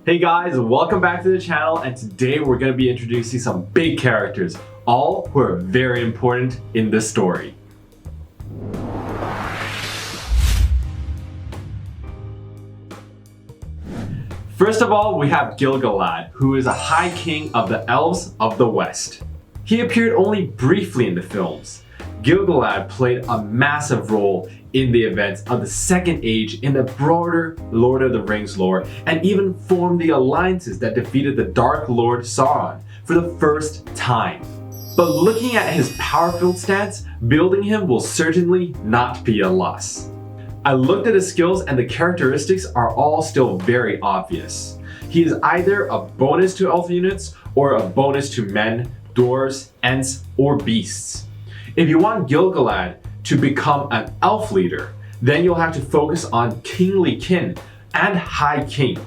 Hey guys, welcome back to the channel, and today we're going to be introducing some big characters, all who are very important in this story. First of all, we have Gil-galad, who is a High King of the Elves of the West. He appeared only briefly in the films. Gil-galad played a massive role in the events of the Second Age in the broader Lord of the Rings lore, and even formed the alliances that defeated the Dark Lord Sauron for the first time. But looking at his power-filled stats, building him will certainly not be a loss. I looked at his skills and the characteristics are all still very obvious. He is either a bonus to elf units or a bonus to men, dwarves, ents, or beasts. If you want Gil-galad to become an elf leader, then you'll have to focus on Kingly Kin and High King.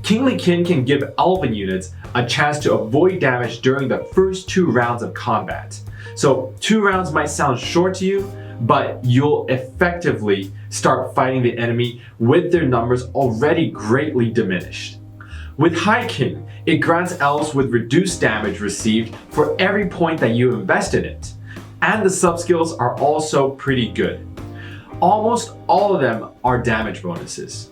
Kingly Kin can give elven units a chance to avoid damage during the first 2 rounds of combat. So 2 rounds might sound short to you, but you'll effectively start fighting the enemy with their numbers already greatly diminished. With High King, it grants elves with reduced damage received for every point that you invest in it. And the sub-skills are also pretty good. Almost all of them are damage bonuses.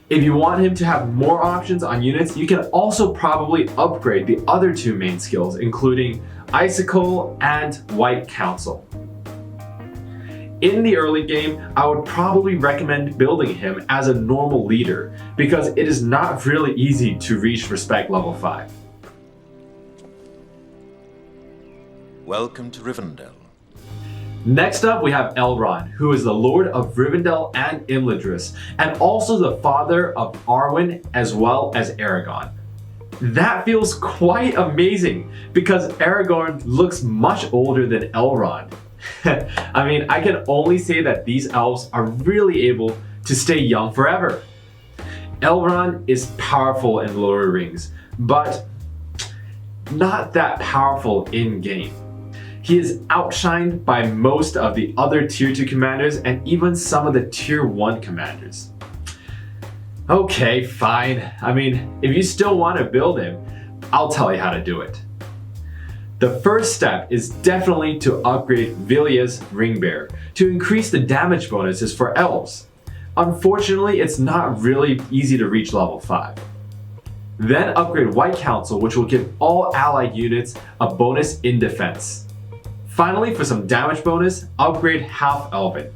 If you want him to have more options on units, you can also probably upgrade the other 2 main skills, including Icicle and White Council. In the early game, I would probably recommend building him as a normal leader, because it is not really easy to reach respect level 5. Welcome to Rivendell. Next up, we have Elrod, who is the Lord of Rivendell and Imladris, and also the father of Arwen as well as Aragorn. That feels quite amazing, because Aragorn looks much older than Elrond. I mean, I can only say that these elves are really able to stay young forever. Elrond is powerful in Lord of the Rings, but not that powerful in-game. He is outshined by most of the other tier 2 commanders and even some of the tier 1 commanders. Okay, fine. I mean, if you still want to build him, I'll tell you how to do it. The first step is definitely to upgrade Vilya's Ringbearer to increase the damage bonuses for elves. Unfortunately, it's not really easy to reach level 5. Then upgrade White Council, which will give all allied units a bonus in defense. Finally, for some damage bonus, upgrade Half Elven.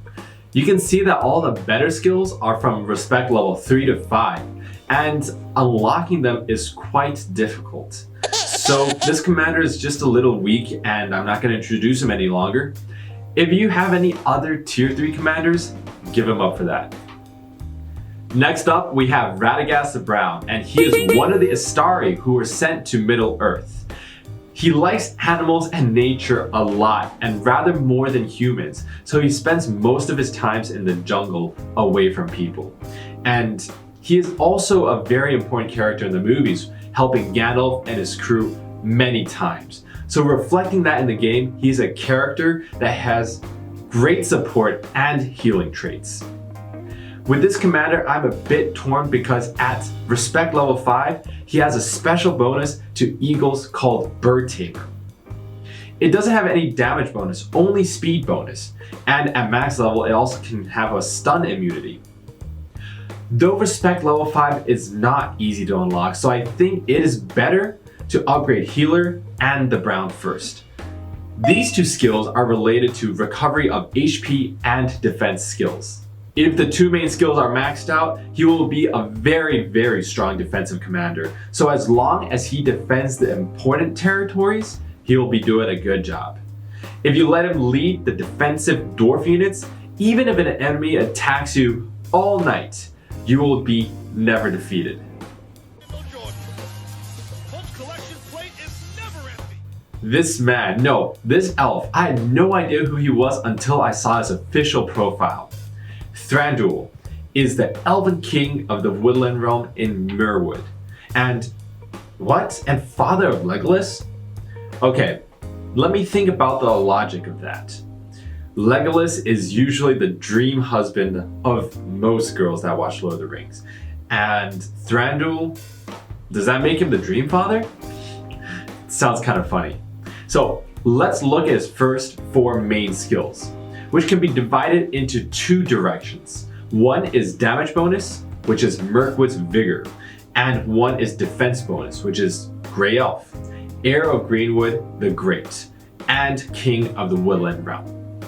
You can see that all the better skills are from respect level 3 to 5, and unlocking them is quite difficult. So this commander is just a little weak and I'm not going to introduce him any longer. If you have any other tier 3 commanders, give him up for that. Next up, we have Radagaster Brown, and he is one of the Astari who were sent to Middle Earth. He likes animals and nature a lot, and rather more than humans, so he spends most of his times in the jungle away from people. And he is also a very important character in the movies, helping Gandalf and his crew many times. So reflecting that in the game, he's a character that has great support and healing traits. With this commander, I'm a bit torn because at respect level 5, he has a special bonus to eagles called Bird Tamer. It doesn't have any damage bonus, only speed bonus, and at max level it also can have a stun immunity. Though respect level 5 is not easy to unlock, so I think it is better to upgrade Healer and the Brown first. These 2 skills are related to recovery of HP and defense skills. If the 2 main skills are maxed out, he will be a very strong defensive commander. So as long as he defends the important territories, he'll be doing a good job. If you let him lead the defensive dwarf units, even if an enemy attacks you all night, you will be never defeated. This elf, I had no idea who he was until I saw his official profile. Thranduil is the Elven King of the Woodland Realm in Mirwood. And father of Legolas? Okay, let me think about the logic of that. Legolas is usually the dream husband of most girls that watch Lord of the Rings. And Thranduil, does that make him the Dream Father? Sounds kind of funny. So let's look at his first 4 main skills, which can be divided into 2 directions. One is damage bonus, which is Mirkwood's Vigor, and one is defense bonus, which is Grey Elf, Heir of Greenwood the Great, and King of the Woodland Realm.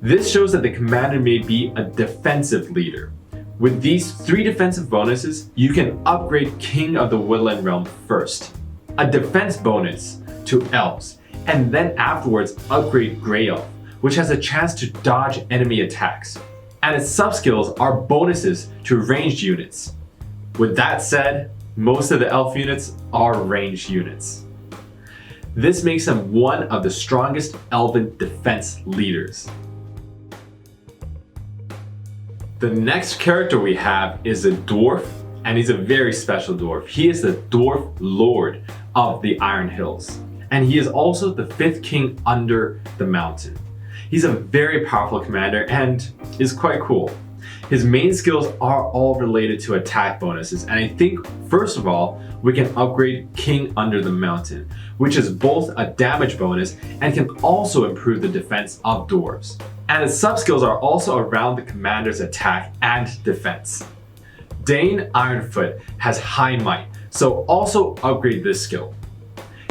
This shows that the commander may be a defensive leader. With these 3 defensive bonuses, you can upgrade King of the Woodland Realm first, a defense bonus to Elves, and then afterwards upgrade Grey Elf, which has a chance to dodge enemy attacks. And its sub-skills are bonuses to ranged units. With that said, most of the elf units are ranged units. This makes him one of the strongest elven defense leaders. The next character we have is a dwarf, and he's a very special dwarf. He is the Dwarf Lord of the Iron Hills, and he is also the 5th king under the mountain. He's a very powerful commander and is quite cool. His main skills are all related to attack bonuses, and I think first of all, we can upgrade King Under the Mountain, which is both a damage bonus and can also improve the defense of dwarves. And his sub-skills are also around the commander's attack and defense. Dane Ironfoot has high might, so also upgrade this skill.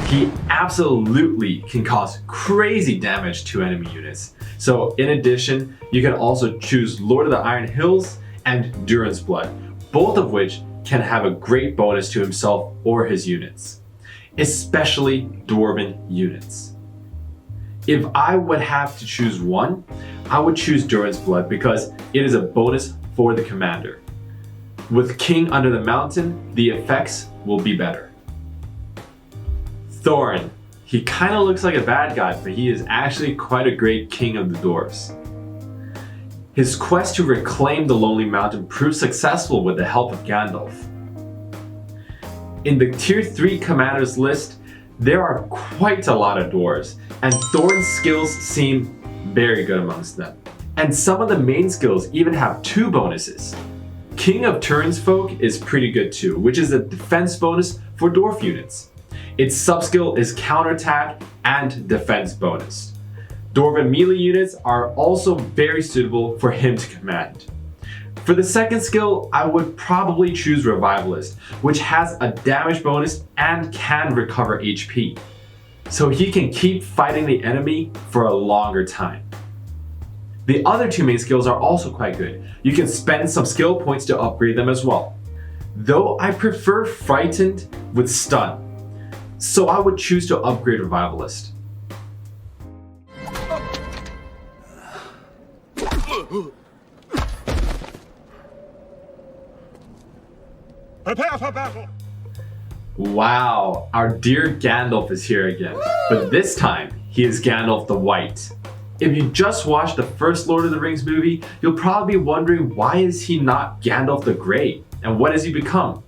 He absolutely can cause crazy damage to enemy units. So in addition, you can also choose Lord of the Iron Hills and Durin's Blood, both of which can have a great bonus to himself or his units, especially Dwarven units. If I would have to choose one, I would choose Durin's Blood because it is a bonus for the commander. With King Under the Mountain, the effects will be better. Thorn. He kind of looks like a bad guy, but he is actually quite a great king of the dwarves. His quest to reclaim the Lonely Mountain proved successful with the help of Gandalf. In the tier 3 commanders list, there are quite a lot of dwarves, and Thorn's skills seem very good amongst them. And some of the main skills even have 2 bonuses. King of Turnsfolk is pretty good too, which is a defense bonus for dwarf units. Its sub-skill is counterattack and defense bonus. Dwarven melee units are also very suitable for him to command. For the second skill, I would probably choose Revivalist, which has a damage bonus and can recover HP. So he can keep fighting the enemy for a longer time. The other 2 main skills are also quite good. You can spend some skill points to upgrade them as well. Though I prefer Frightened with Stun, so I would choose to upgrade Revivalist. Prepare for battle! Wow, our dear Gandalf is here again, but this time he is Gandalf the White. If you just watched the first Lord of the Rings movie, you'll probably be wondering why is he not Gandalf the Grey, and what has he become?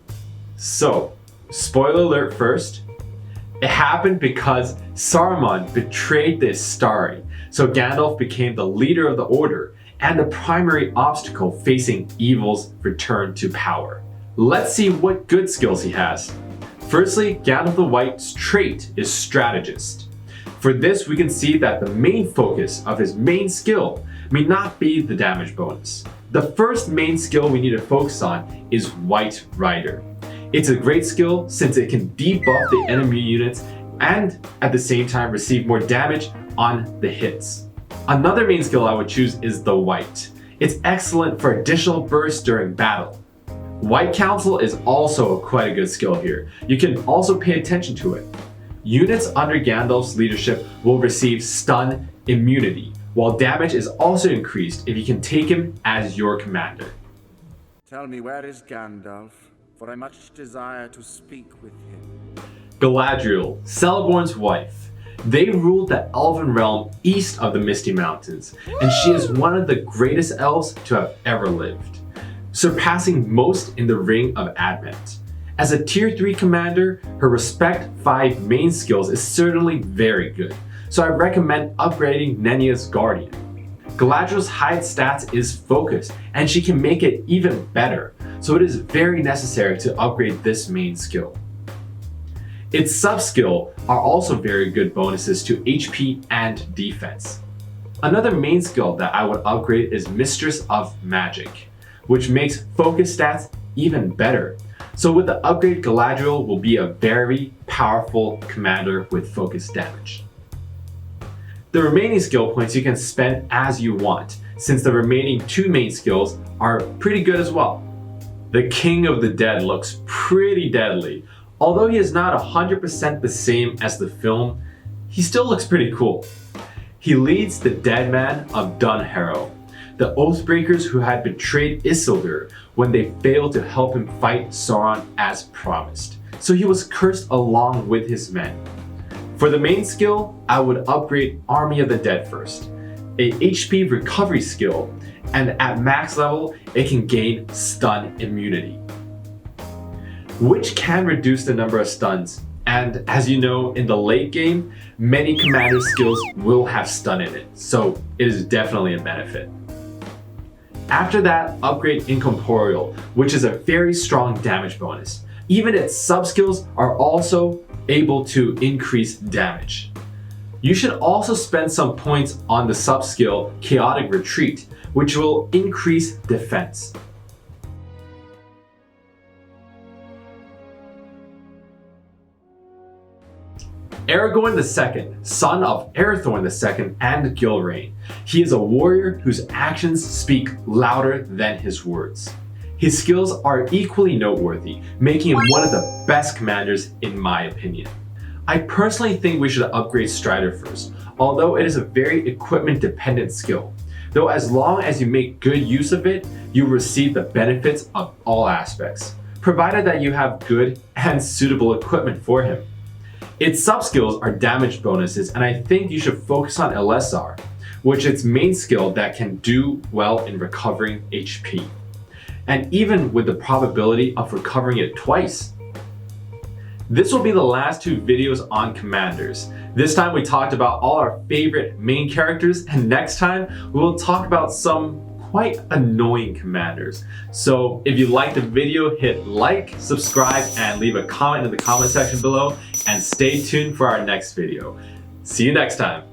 So, spoiler alert first, it happened because Saruman betrayed the Istari, so Gandalf became the leader of the Order and the primary obstacle facing evil's return to power. Let's see what good skills he has. Firstly, Gandalf the White's trait is Strategist. For this, we can see that the main focus of his main skill may not be the damage bonus. The first main skill we need to focus on is White Rider. It's a great skill since it can debuff the enemy units and at the same time receive more damage on the hits. Another main skill I would choose is the White. It's excellent for additional bursts during battle. White Council is also quite a good skill here. You can also pay attention to it. Units under Gandalf's leadership will receive stun immunity, while damage is also increased if you can take him as your commander. Tell me, where is Gandalf? For I much desire to speak with him. Galadriel, Celeborn's wife. They ruled the Elven realm east of the Misty Mountains, and she is one of the greatest elves to have ever lived, surpassing most in the Ring of Advent. As a tier 3 commander, her Respect 5 main skills is certainly very good, so I recommend upgrading Nenya's Guardian. Galadriel's highest stats is focus, and she can make it even better, so it is very necessary to upgrade this main skill. Its sub-skill are also very good bonuses to HP and defense. Another main skill that I would upgrade is Mistress of Magic, which makes focus stats even better. So with the upgrade, Galadriel will be a very powerful commander with focus damage. The remaining skill points you can spend as you want, since the remaining 2 main skills are pretty good as well. The King of the Dead looks pretty deadly. Although he is not 100% the same as the film, he still looks pretty cool. He leads the Dead Man of Dunharrow, the Oathbreakers who had betrayed Isildur when they failed to help him fight Sauron as promised. So he was cursed along with his men. For the main skill, I would upgrade Army of the Dead first, a HP recovery skill, and at max level, it can gain stun immunity, which can reduce the number of stuns. And as you know, in the late game, many commander skills will have stun in it, so it is definitely a benefit. After that, upgrade Incorporeal, which is a very strong damage bonus. Even its sub-skills are also able to increase damage. You should also spend some points on the sub-skill Chaotic Retreat, which will increase defense. Aragorn II, son of Arathorn II and Gilrain. He is a warrior whose actions speak louder than his words. His skills are equally noteworthy, making him one of the best commanders in my opinion. I personally think we should upgrade Strider first, although it is a very equipment dependent skill. Though as long as you make good use of it, you receive the benefits of all aspects, provided that you have good and suitable equipment for him. Its sub-skills are damage bonuses, and I think you should focus on LSR, which is its main skill that can do well in recovering HP. And even with the probability of recovering it twice. This will be the last 2 videos on commanders. This time we talked about all our favorite main characters, and next time we will talk about some quite annoying commanders. So if you liked the video, hit like, subscribe, and leave a comment in the comment section below, and stay tuned for our next video. See you next time.